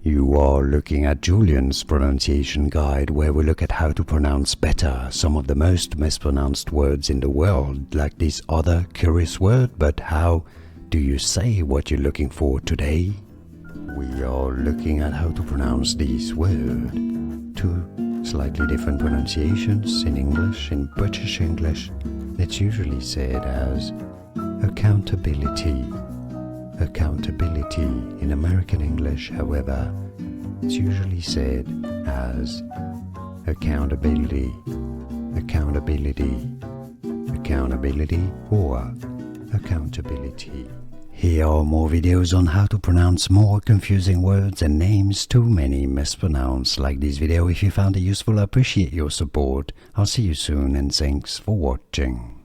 You are looking at Julian's pronunciation guide, where we look at how to pronounce better some of the most mispronounced words in the world, like this other curious word. But how do you say what you're looking for today? We are looking at how to pronounce this word. Two slightly different pronunciations in English. In British English, it's usually said as accountability. Accountability. In American English, however, it's usually said as accountability. Accountability. Accountability or accountability. Here are more videos on how to pronounce more confusing words and names too many mispronounced. Like this video if you found it useful. I appreciate your support. I'll see you soon and thanks for watching.